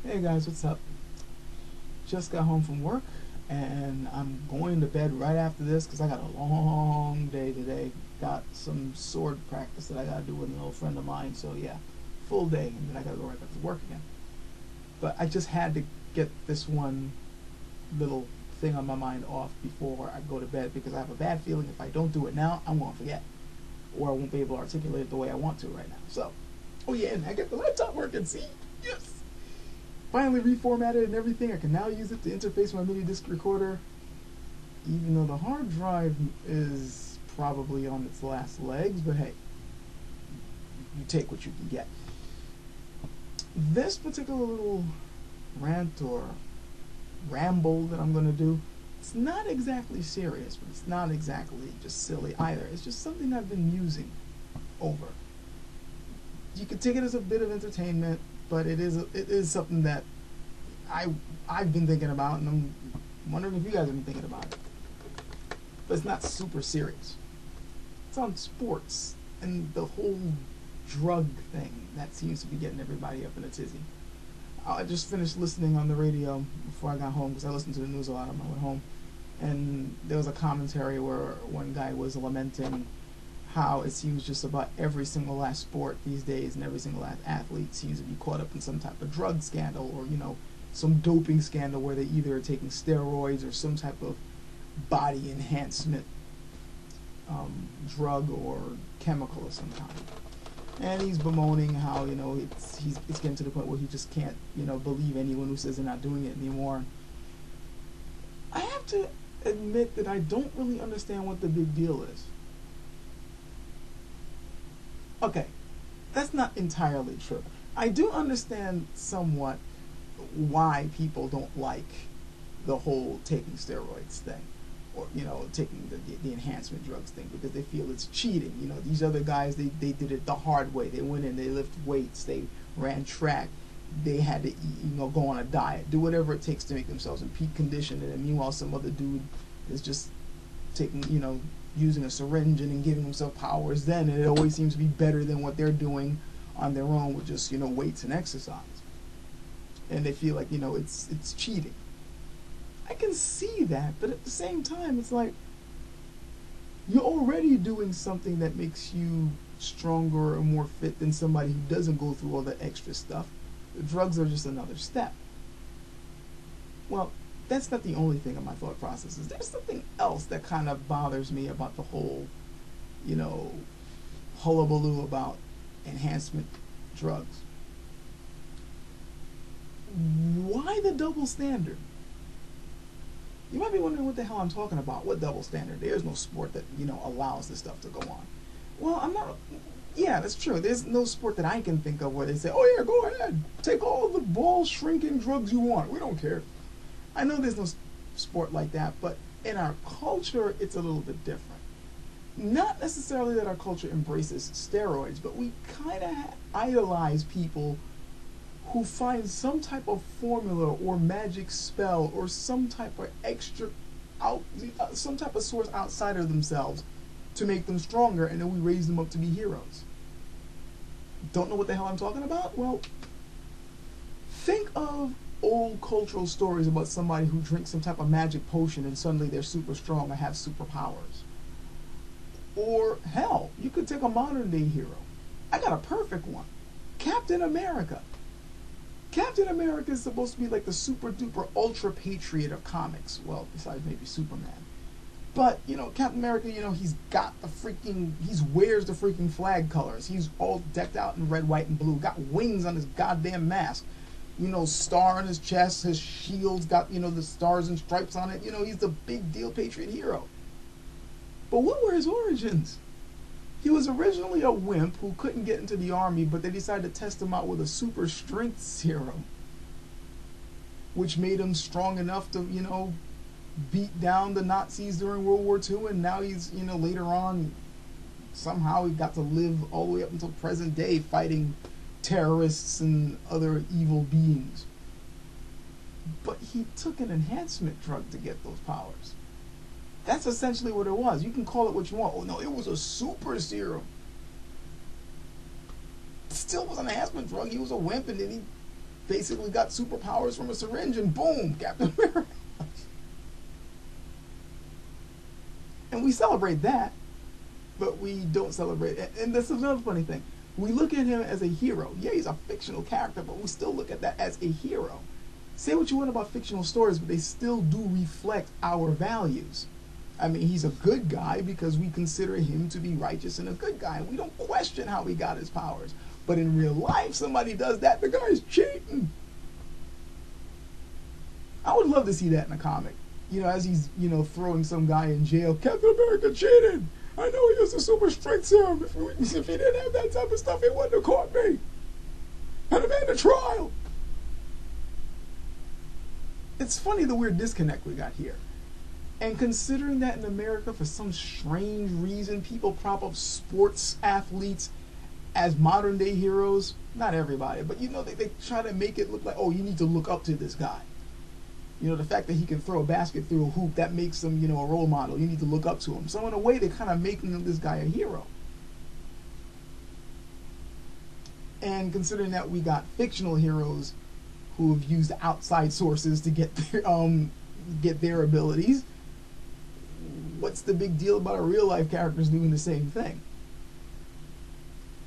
Hey guys, what's up? Just got home from work and I'm going to bed right after this because I got a long day today. Got some sword practice that I got to do with an old friend of mine, so yeah, full day, and then I got to go right back to work again. But I just had to get this one little thing on my mind off before I go to bed because I have a bad feeling if I don't do it now, I'm going to forget. Or I won't be able to articulate it the way I want to right now. So, oh yeah, and I get the laptop working, see? Yes! Finally reformatted and everything. I can now use it to interface my mini disc recorder, even though the hard drive is probably on its last legs, but hey, you take what you can get. This particular little rant or ramble that I'm going to do, it's not exactly serious, but it's not exactly just silly either. It's just something I've been musing over. You could take it as a bit of entertainment, but it is something that I've been thinking about, and I'm wondering if you guys have been thinking about it. But it's not super serious. It's on sports and the whole drug thing that seems to be getting everybody up in a tizzy. I just finished listening on the radio before I got home because I listen to the news a lot on my way home, and there was a commentary where one guy was lamenting how it seems just about every single last sport these days and every single last athlete seems to be caught up in some type of drug scandal or, some doping scandal where they either are taking steroids or some type of body enhancement drug or chemical of some kind. And he's bemoaning how, it's getting to the point where he just can't, believe anyone who says they're not doing it anymore. I have to admit that I don't really understand what the big deal is. Okay, that's not entirely true. I do understand somewhat why people don't like the whole taking steroids thing, or taking the enhancement drugs thing, because they feel it's cheating. These other guys, they did it the hard way. They went in, they lifted weights, they ran track, they had to eat, go on a diet, do whatever it takes to make themselves in peak condition, and then meanwhile some other dude is just taking, using a syringe and then giving himself powers then, and it always seems to be better than what they're doing on their own with just, weights and exercise. And they feel like, it's cheating. I can see that, but at the same time, it's like you're already doing something that makes you stronger or more fit than somebody who doesn't go through all the extra stuff. The drugs are just another step. Well, that's not the only thing in my thought processes. There's something else that kind of bothers me about the whole, hullabaloo about enhancement drugs. Why the double standard? You might be wondering what the hell I'm talking about. What double standard? There's no sport that, allows this stuff to go on. Well, I'm not... Yeah, that's true. There's no sport that I can think of where they say, oh yeah, go ahead. Take all the ball shrinking drugs you want. We don't care. I know there's no sport like that, but in our culture, it's a little bit different. Not necessarily that our culture embraces steroids, but we kind of idolize people who find some type of formula or magic spell or some type of some type of source outside of themselves to make them stronger, and then we raise them up to be heroes. Don't know what the hell I'm talking about? Well, think of old cultural stories about somebody who drinks some type of magic potion and suddenly they're super strong and have superpowers. Or hell, you could take a modern day hero. I got a perfect one. Captain America. Captain America is supposed to be like the super duper ultra patriot of comics. Well, besides maybe Superman. But, Captain America, he's got he wears the freaking flag colors. He's all decked out in red, white, and blue. Got wings on his goddamn mask. Star on his chest, his shield's got, the stars and stripes on it. He's the big deal patriot hero. But what were his origins? He was originally a wimp who couldn't get into the army, but they decided to test him out with a super strength serum, which made him strong enough to, beat down the Nazis during World War II, and now he's, later on, somehow he got to live all the way up until present day fighting terrorists and other evil beings. But he took an enhancement drug to get those powers. That's essentially what it was. You can call it what you want. Oh no, it was a super serum. It still was an enhancement drug. He was a wimp, and then he basically got superpowers from a syringe, and boom, Captain America. And we celebrate that, but we don't celebrate it. And this is another funny thing. We look at him as a hero. Yeah, he's a fictional character, but we still look at that as a hero. Say what you want about fictional stories, but they still do reflect our values. I mean, he's a good guy because we consider him to be righteous and a good guy. And we don't question how he got his powers. But in real life, somebody does that, the guy's cheating. I would love to see that in a comic. You know, as he's, you know, throwing some guy in jail. Captain America cheated. I know he used a super strength serum. If he didn't have that type of stuff, he wouldn't have caught me. I'd have had a trial. It's funny the weird disconnect we got here. And considering that in America, for some strange reason, people prop up sports athletes as modern day heroes. Not everybody, but you know, they try to make it look like, oh, you need to look up to this guy. You know, the fact that he can throw a basket through a hoop, that makes him, you know, a role model. You need to look up to him. So in a way, they're kind of making this guy a hero. And considering that we got fictional heroes who have used outside sources to get their abilities, what's the big deal about our real life characters doing the same thing?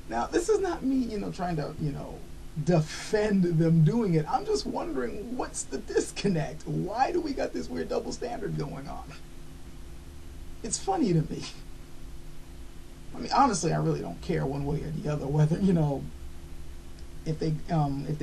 Now, this is not me, you know, trying to, you know, defend them doing it. I'm just wondering, what's the disconnect? Why do we got this weird double standard going on? It's funny to me. I mean, honestly, I really don't care one way or the other whether, you know, if they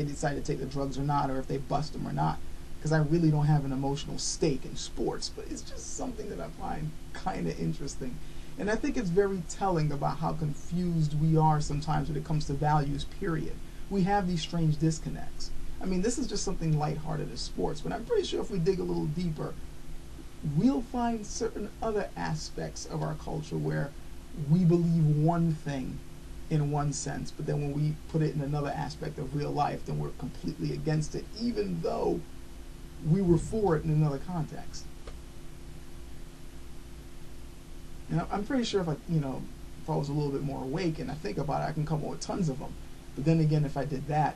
decide to take the drugs or not, or if they bust them or not, because I really don't have an emotional stake in sports. But it's just something that I find kind of interesting, and I think it's very telling about how confused we are sometimes when it comes to values. Period. We have these strange disconnects. I mean, this is just something lighthearted as sports, but I'm pretty sure if we dig a little deeper, we'll find certain other aspects of our culture where we believe one thing in one sense, but then when we put it in another aspect of real life, then we're completely against it, even though we were for it in another context. And I'm pretty sure if I was a little bit more awake and I think about it, I can come up with tons of them. But then again, if I did that,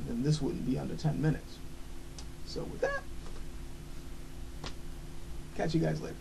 then this wouldn't be under 10 minutes. So with that, catch you guys later.